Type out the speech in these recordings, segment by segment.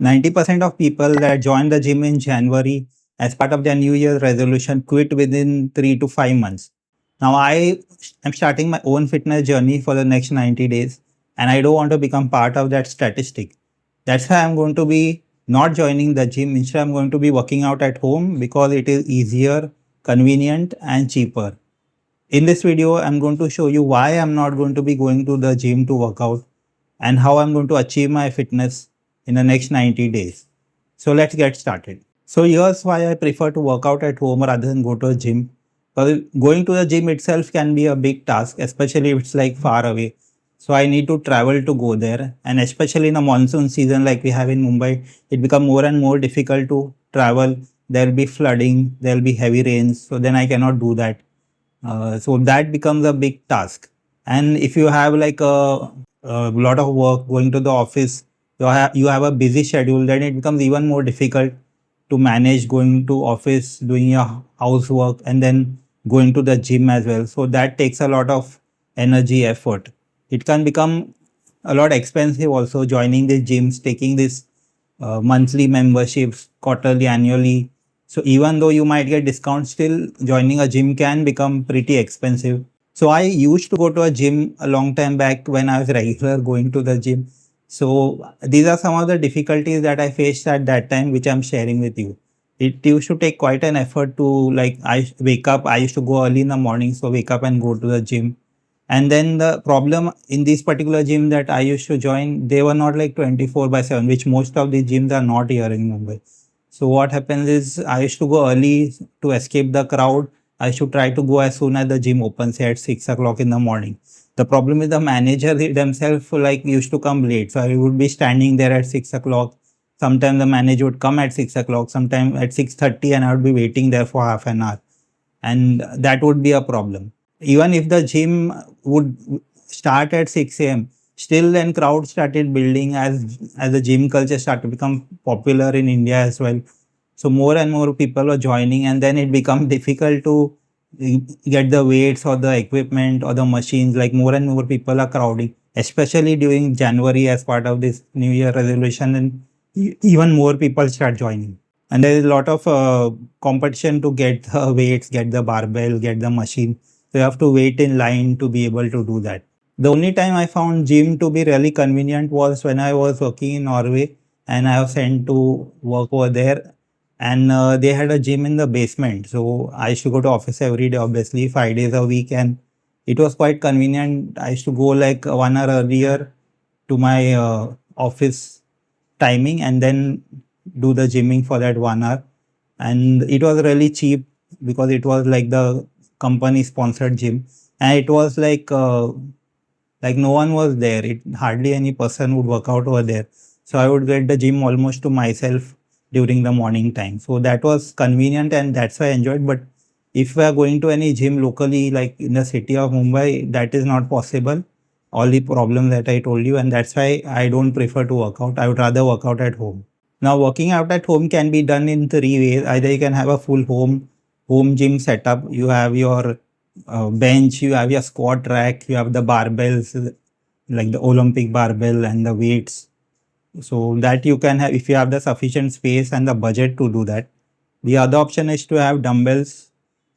90% of people that join the gym in January as part of their New Year's resolution quit within 3 to 5 months. Now, I am starting my own fitness journey for the next 90 days, and I don't want to become part of that statistic. That's why I'm going to be not joining the gym. Instead, I'm going to be working out at home because it is easier, convenient, and cheaper. In this video, I'm going to show you why I'm not going to be going to the gym to work out and how I'm going to achieve my fitness in the next 90 days. So let's get started. So here's why I prefer to work out at home rather than go to a gym. Because going to the gym itself can be a big task, especially if it's like far away. So I need to travel to go there. And especially in a monsoon season like we have in Mumbai, it becomes more and more difficult to travel. There'll be flooding, there'll be heavy rains. So then I cannot do that. So that becomes a big task. And if you have like a lot of work going to the office, you have a busy schedule, then it becomes even more difficult to manage going to office, doing your housework, and then going to the gym as well. So that takes a lot of energy, effort. It can become a lot expensive also joining the gyms, taking this monthly memberships, quarterly, annually. So even though you might get discounts, still joining a gym can become pretty expensive. So I used to go to a gym a long time back when I was regular going to the gym. So these are some of the difficulties that I faced at that time, which I'm sharing with you. It used to take quite an effort to like I wake up. I used to go early in the morning, so wake up and go to the gym. And then the problem in this particular gym that I used to join, they were not like 24 by 7, which most of the gyms are not here in Mumbai. So what happens is I used to go early to escape the crowd. I should try to go as soon as the gym opens here at 6 o'clock in the morning. The problem is the manager themselves like used to come late. So I would be standing there at 6 o'clock. Sometimes the manager would come at 6 o'clock, sometimes at 6:30, and I would be waiting there for half an hour. And that would be a problem. Even if the gym would start at 6 a.m., still then crowd started building as the gym culture started to become popular in India as well. So more and more people were joining, and then it become difficult to get the weights or the equipment or the machines. Like more and more people are crowding, especially during January as part of this New Year resolution, and even more people start joining. And there is a lot of competition to get the weights, get the barbell, get the machine. So you have to wait in line to be able to do that. The only time I found gym to be really convenient was when I was working in Norway, and I was sent to work over there, and they had a gym in the basement. So I used to go to office every day, obviously 5 days a week, and it was quite convenient. I used to go like 1 hour earlier to my office timing and then do the gymming for that 1 hour. And it was really cheap because it was like the company sponsored gym, and it was like no one was there. It hardly any person would work out over there. So I would get the gym almost to myself during the morning time. So that was convenient, and that's why I enjoyed. But if we are going to any gym locally, like in the city of Mumbai, that is not possible. All the problems that I told you, and that's why I don't prefer to work out. I would rather work out at home. Now, working out at home can be done in three ways. Either you can have a full home gym setup. You have your bench, you have your squat rack, you have the barbells like the Olympic barbell and the weights. So that you can have if you have the sufficient space and the budget to do that. The other option is to have dumbbells.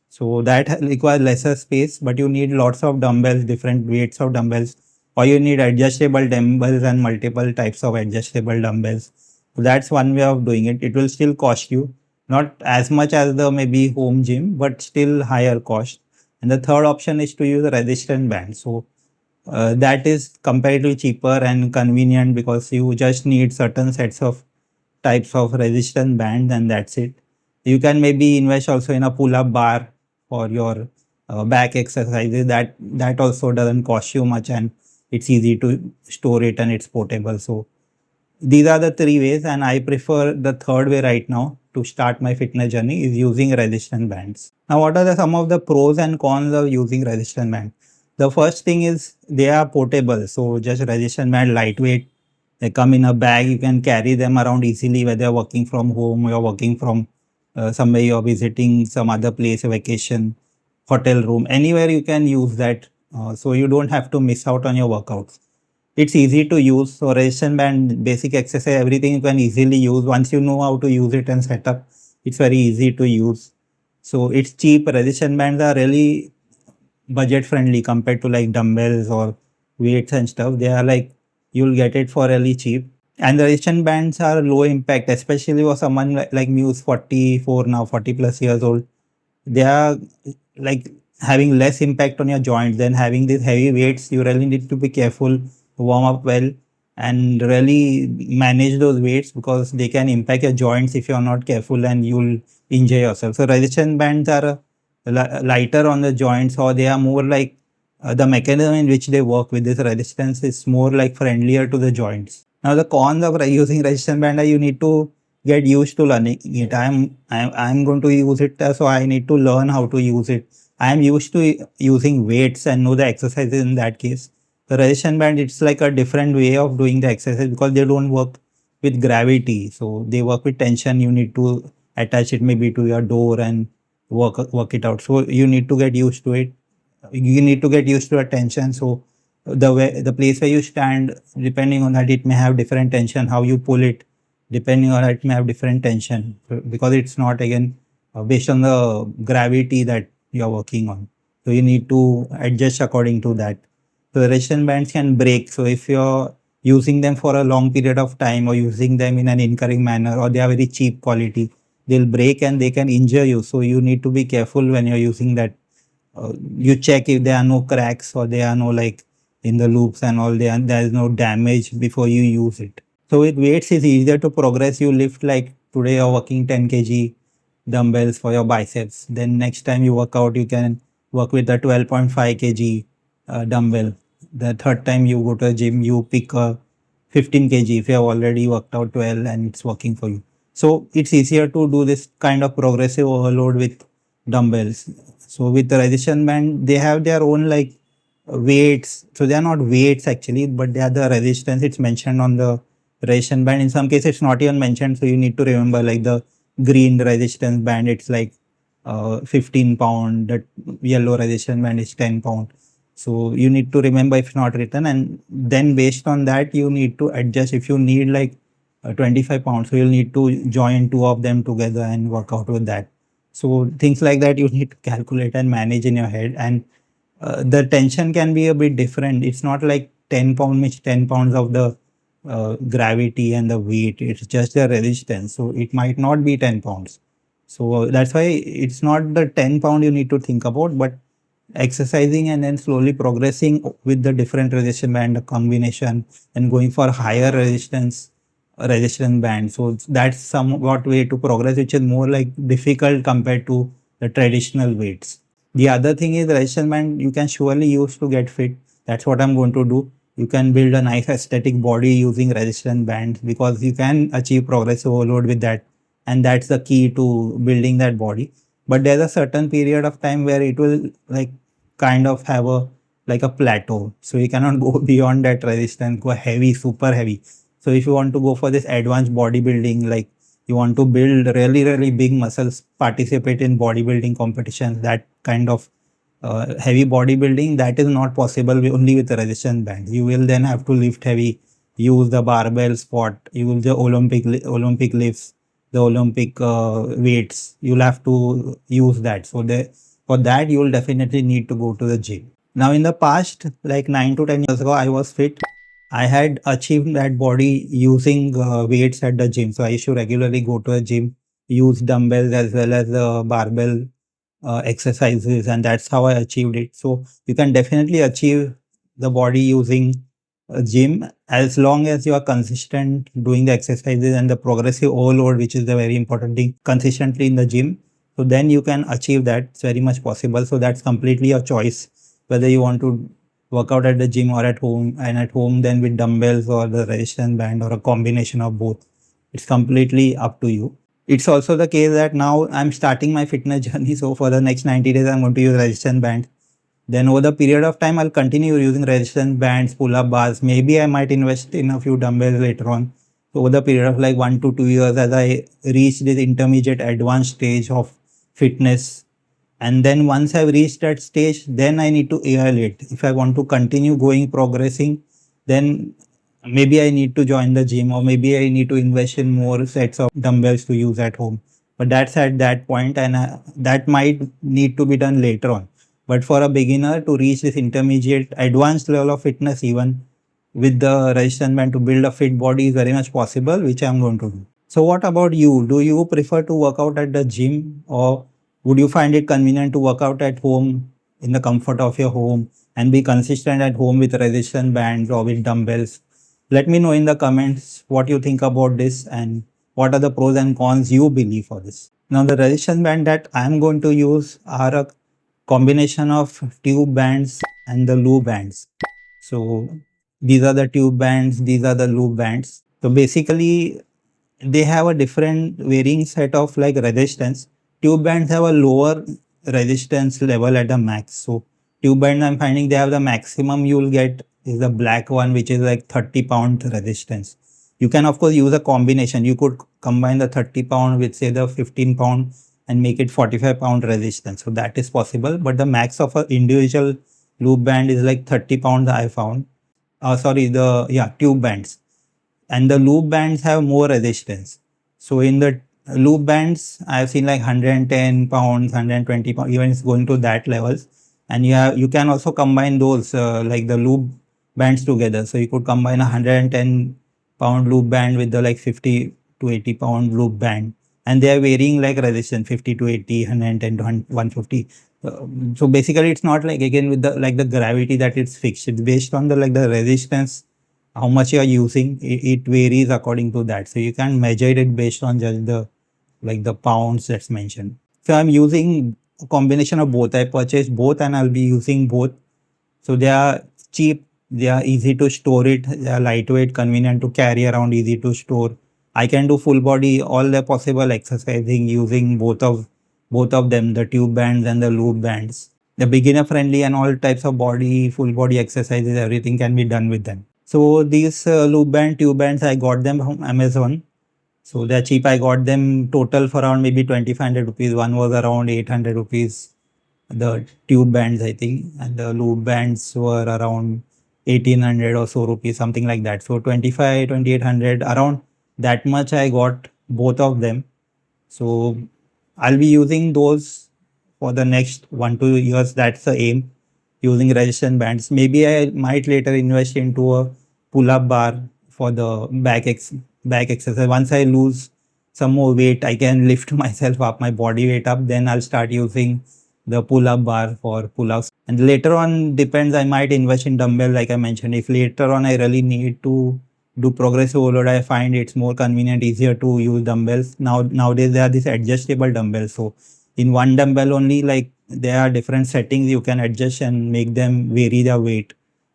So that requires lesser space, but you need lots of dumbbells, different weights of dumbbells, or you need adjustable dumbbells and multiple types of adjustable dumbbells. So that's one way of doing it. It will still cost you not as much as the maybe home gym, but still higher cost. And the third option is to use a resistance band. So that is comparatively cheaper and convenient because you just need certain sets of types of resistance bands and that's it. You can maybe invest also in a pull-up bar for your back exercises. That also doesn't cost you much and it's easy to store it and it's portable. So these are the three ways, and I prefer the third way right now to start my fitness journey is using resistance bands. Now, what are some of the pros and cons of using resistance band? The first thing is they are portable. So just resistance band, lightweight. They come in a bag. You can carry them around easily, whether you're working from home or you're working from somewhere you're visiting some other place, a vacation, hotel room, anywhere you can use that. So you don't have to miss out on your workouts. It's easy to use. So resistance band, basic exercise, everything you can easily use. Once you know how to use it and set up, it's very easy to use. So it's cheap. Resistance bands are really budget friendly compared to like dumbbells or weights and stuff. They are like you'll get it for really cheap. And the resistance bands are low impact, especially for someone like me who's 44 now, 40 plus years old. They are like having less impact on your joints than having these heavy weights. You really need to be careful, warm up well, and really manage those weights because they can impact your joints if you're not careful and you'll injure yourself. So resistance bands are lighter on the joints, or they are more like the mechanism in which they work with this resistance is more like friendlier to the joints. Now the cons of using resistance band are you need to get used to learning it. I'm going to use it, so I need to learn how to use it. I'm used to using weights and know the exercises in that case. The resistance band, it's like a different way of doing the exercise because they don't work with gravity. So they work with tension. You need to attach it maybe to your door and work it out. So you need to get used to it. You need to get used to a tension. So the place where you stand, depending on that, it may have different tension. How you pull it, depending on that, it may have different tension because it's not again based on the gravity that you're working on. So you need to adjust according to that. So the resistance bands can break. So if you're using them for a long period of time or using them in an incurring manner, or they are very cheap quality, they'll break and they can injure you. So you need to be careful when you're using that. You check if there are no cracks or there are no like in the loops and all, there is no damage before you use it. So with weights it's easier to progress. You lift like today you're working 10 kg dumbbells for your biceps. Then next time you work out, you can work with the 12.5 kg dumbbell. The third time you go to the gym, you pick a 15 kg if you have already worked out 12 and it's working for you. So it's easier to do this kind of progressive overload with dumbbells. So with the resistance band, they have their own like weights. So they are not weights actually, but they are the resistance. It's mentioned on the resistance band. In some cases, it's not even mentioned. So you need to remember like the green resistance band. It's like 15 pound. That yellow resistance band is 10 pound. So you need to remember if not written, and then based on that you need to adjust. If you need like 25 pounds, so you'll need to join two of them together and work out with that. So things like that you need to calculate and manage in your head, and the tension can be a bit different. It's not like 10 pound means 10 pounds of the gravity and the weight. It's just the resistance. So it might not be 10 pounds. So that's why it's not the 10 pound you need to think about, but exercising and then slowly progressing with the different resistance band combination and going for higher resistance band. So that's somewhat way to progress, which is more like difficult compared to the traditional weights. The other thing is resistance band you can surely use to get fit. That's what I'm going to do. You can build a nice aesthetic body using resistance bands because you can achieve progressive overload with that. And that's the key to building that body. But there's a certain period of time where it will like kind of have a like a plateau. So you cannot go beyond that resistance, go heavy, super heavy. So if you want to go for this advanced bodybuilding, like you want to build really, really big muscles, participate in bodybuilding competitions, that kind of heavy bodybuilding, that is not possible only with the resistance band. You will then have to lift heavy, use the barbell squat, use the Olympic lifts, the Olympic weights. You'll have to use that. So for that, you will definitely need to go to the gym. Now, in the past, like 9 to 10 years ago, I was fit. I had achieved that body using weights at the gym. So I used to regularly go to a gym, use dumbbells as well as the barbell exercises, and that's how I achieved it. So you can definitely achieve the body using a gym as long as you are consistent doing the exercises and the progressive overload, which is the very important thing, consistently in the gym. So then you can achieve that. It's very much possible. So that's completely your choice whether you want to work out at the gym or at home, and at home then with dumbbells or the resistance band or a combination of both. It's completely up to you. It's also the case that now I'm starting my fitness journey. So for the next 90 days, I'm going to use resistance band. Then over the period of time, I'll continue using resistance bands, pull-up bars. Maybe I might invest in a few dumbbells later on. So over the period of like 1 to 2 years, as I reach this intermediate advanced stage of fitness, and then once I've reached that stage, then I need to evaluate if I want to continue going progressing then maybe I need to join the gym, or maybe I need to invest in more sets of dumbbells to use at home. But that's at that point, and that might need to be done later on. But for a beginner to reach this intermediate, advanced level of fitness, even with the resistance band to build a fit body, is very much possible, which I'm going to do. So, what about you? Do you prefer to work out at the gym, or would you find it convenient to work out at home in the comfort of your home and be consistent at home with resistance bands or with dumbbells? Let me know in the comments what you think about this and what are the pros and cons you believe for this. Now, the resistance band that I am going to use are a combination of tube bands and the loop bands. So, these are the tube bands, these are the loop bands. So, basically, they have a different varying set of like resistance. Tube bands have a lower resistance level at the max. So tube bands, I'm finding they have the maximum you'll get is the black one, which is like 30-pound resistance. You can of course use a combination. You could combine the 30-pound with say the 15-pound and make it 45-pound resistance. So that is possible. But the max of an individual loop band is like 30 pounds I found. Sorry, the tube bands, and the loop bands have more resistance. So in the loop bands, I've seen like 110 pounds, 120 pounds, even it's going to that levels. And you can also combine those like the loop bands together. So you could combine a 110-pound loop band with the like 50 to 80-pound loop band, and they are varying like resistance 50 to 80, 110 to 150. So basically, it's not like again with the like the gravity that it's fixed. It's based on the like the resistance, how much you are using. It varies according to that, so you can measure it based on just the like the pounds that's mentioned. So I'm using a combination of both. I purchased both and I'll be using both. So they are cheap, they are easy to store it, they are lightweight, convenient to carry around, easy to store. I can do full body, all the possible exercising using both of them, the tube bands and the loop bands. The beginner friendly and all types of full body exercises, everything can be done with them. So these loop band, tube bands, I got them from Amazon. So they're cheap. I got them total for around maybe 2500 rupees. One was around 800 rupees. The tube bands, I think, and the loop bands were around 1800 or so rupees, something like that. So 25, 2800, around that much I got both of them. So I'll be using those for the next 1 2 years. That's the aim, using resistance bands. Maybe I might later invest into a pull-up bar for the back exercise. Once I lose some more weight, I can lift myself up, my body weight up. Then I'll start using the pull-up bar for pull-ups. And later on, depends. I might invest in dumbbell, like I mentioned. If later on I really need to do progressive overload, I find it's more convenient, easier to use dumbbells. Nowadays there are these adjustable dumbbells. So in one dumbbell only, like there are different settings you can adjust and make them vary the weight.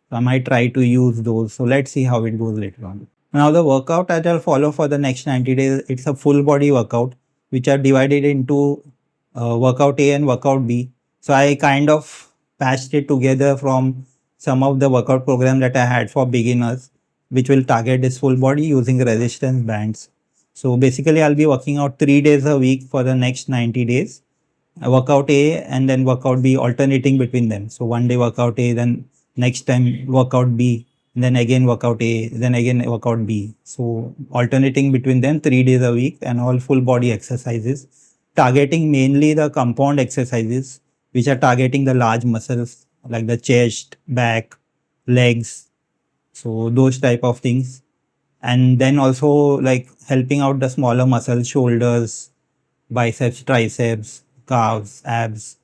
So I might try to use those. So let's see how it goes later on. Now the workout that I'll follow for the next 90 days, it's a full body workout, which are divided into workout A and workout B. So I kind of patched it together from some of the workout program that I had for beginners, which will target this full body using resistance bands. So basically I'll be working out 3 days a week for the next 90 days. Workout A and then workout B, alternating between them. So one day workout A, then next time workout B, then again workout A, then again workout B. So alternating between them 3 days a week, and all full body exercises, targeting mainly the compound exercises, which are targeting the large muscles like the chest, back, legs. So those type of things. And then also like helping out the smaller muscles, shoulders, biceps, triceps, calves, abs.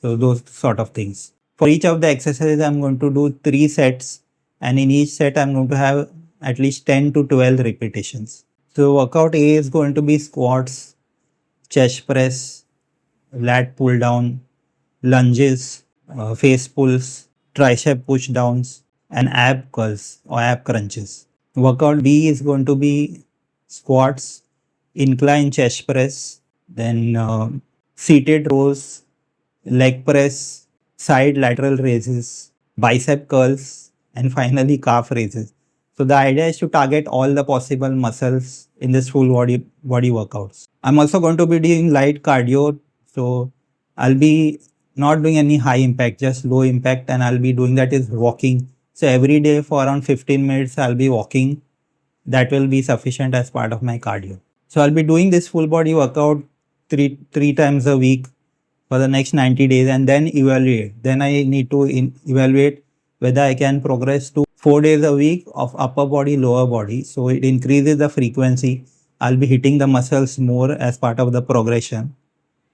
So those sort of things. For each of the exercises, I'm going to do 3 sets, and in each set, I'm going to have at least 10 to 12 repetitions. So workout A is going to be squats, chest press, lat pull down, lunges, face pulls, tricep push downs, and ab curls or ab crunches. Workout B is going to be squats, incline chest press, then seated rows, leg press, side lateral raises, bicep curls, and finally calf raises. So the idea is to target all the possible muscles in this full body workouts. I'm also going to be doing light cardio. So I'll be not doing any high impact, just low impact, and I'll be doing that is walking. So every day for around 15 minutes, I'll be walking. That will be sufficient as part of my cardio. So I'll be doing this full body workout three times a week for the next 90 days and then evaluate. Then I need to evaluate whether I can progress to 4 days a week of upper body, lower body. So it increases the frequency. I'll be hitting the muscles more as part of the progression.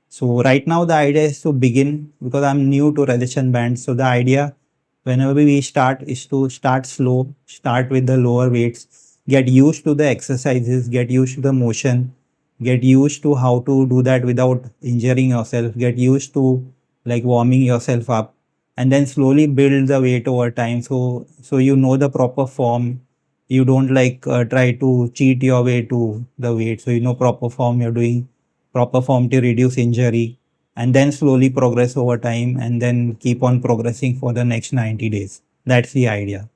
So right now the idea is to begin because I'm new to resistance bands. So the idea whenever we start is to start slow, start with the lower weights, get used to the exercises, get used to the motion, get used to how to do that without injuring yourself, get used to like warming yourself up and then slowly build the weight over time. So you know the proper form. You don't like try to cheat your way to the weight. So you know proper form, you're doing proper form to reduce injury and then slowly progress over time and then keep on progressing for the next 90 days. That's the idea.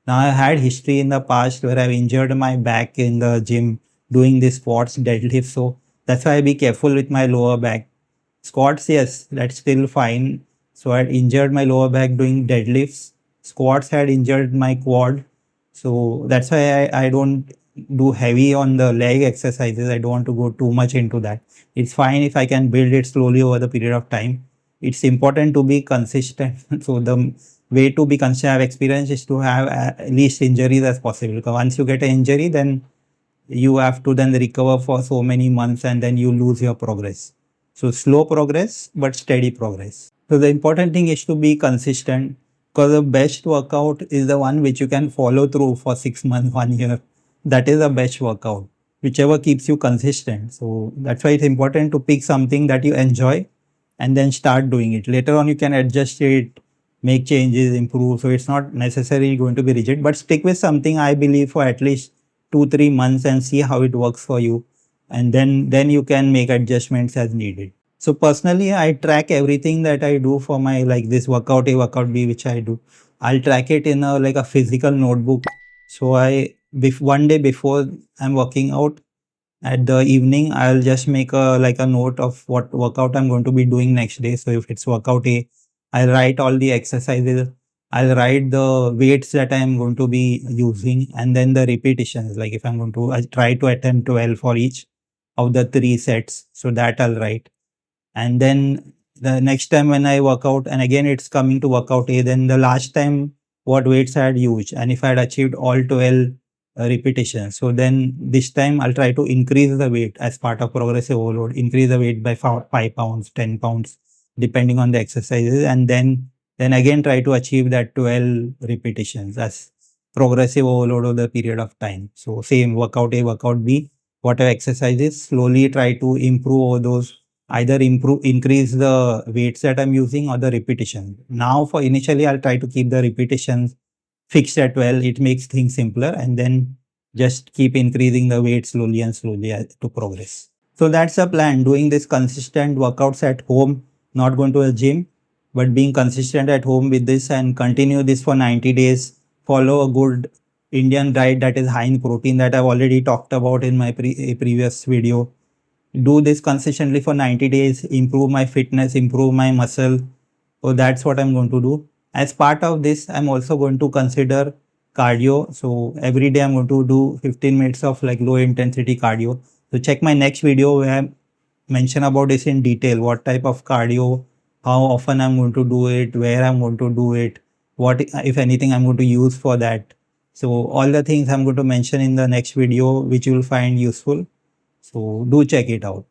Now I had history in the past where I've injured my back in the gym doing the squats, deadlifts. So that's why I be careful with my lower back. Squats, yes, that's still fine. So I had injured my lower back doing deadlifts. Squats had injured my quad. So that's why I don't do heavy on the leg exercises. I don't want to go too much into that. It's fine if I can build it slowly over the period of time. It's important to be consistent. So the way to be consistent I've experienced is to have at least injuries as possible. Because once you get an injury, then you have to then recover for so many months and then you lose your progress. So slow progress, but steady progress. So the important thing is to be consistent because the best workout is the one which you can follow through for 6 months, 1 year. That is the best workout, whichever keeps you consistent. So that's why it's important to pick something that you enjoy and then start doing it. Later on, you can adjust it, make changes, improve. So it's not necessarily going to be rigid, but stick with something I believe for at least 2-3 months and see how it works for you. And then you can make adjustments as needed. So personally, I track everything that I do for my like this workout A, workout B, which I do. I'll track it in a like a physical notebook. So one day before I'm working out at the evening, I'll just make a like a note of what workout I'm going to be doing next day. So if it's workout A, I'll write all the exercises. I'll write the weights that I'm going to be using and then the repetitions. Like if I'm going to I try to attempt 12 for each of the 3 sets. So that I'll write. And then the next time when I work out, and again it's coming to workout A, then the last time what weights I had used, and if I had achieved all 12 repetitions, so then this time I'll try to increase the weight as part of progressive overload, increase the weight by 5 pounds, 10 pounds, depending on the exercises, and then again try to achieve that 12 repetitions as progressive overload over the period of time. So same workout A, workout B, whatever exercises, slowly try to improve over those, either increase the weights that I'm using or the repetition. Now for initially I'll try to keep the repetitions fixed at 12. It makes things simpler and then just keep increasing the weight slowly and slowly to progress. So that's the plan, doing this consistent workouts at home, not going to a gym, but being consistent at home with this and continue this for 90 days. Follow a good Indian diet that is high in protein that I've already talked about in my previous video. Do this consistently for 90 days, improve my fitness, improve my muscle. So that's what I'm going to do. As part of this, I'm also going to consider cardio. So every day I'm going to do 15 minutes of like low intensity cardio. So check my next video where I mention about this in detail, what type of cardio, how often I'm going to do it, where I'm going to do it, what if anything I'm going to use for that. So all the things I'm going to mention in the next video, which you will find useful. So do check it out.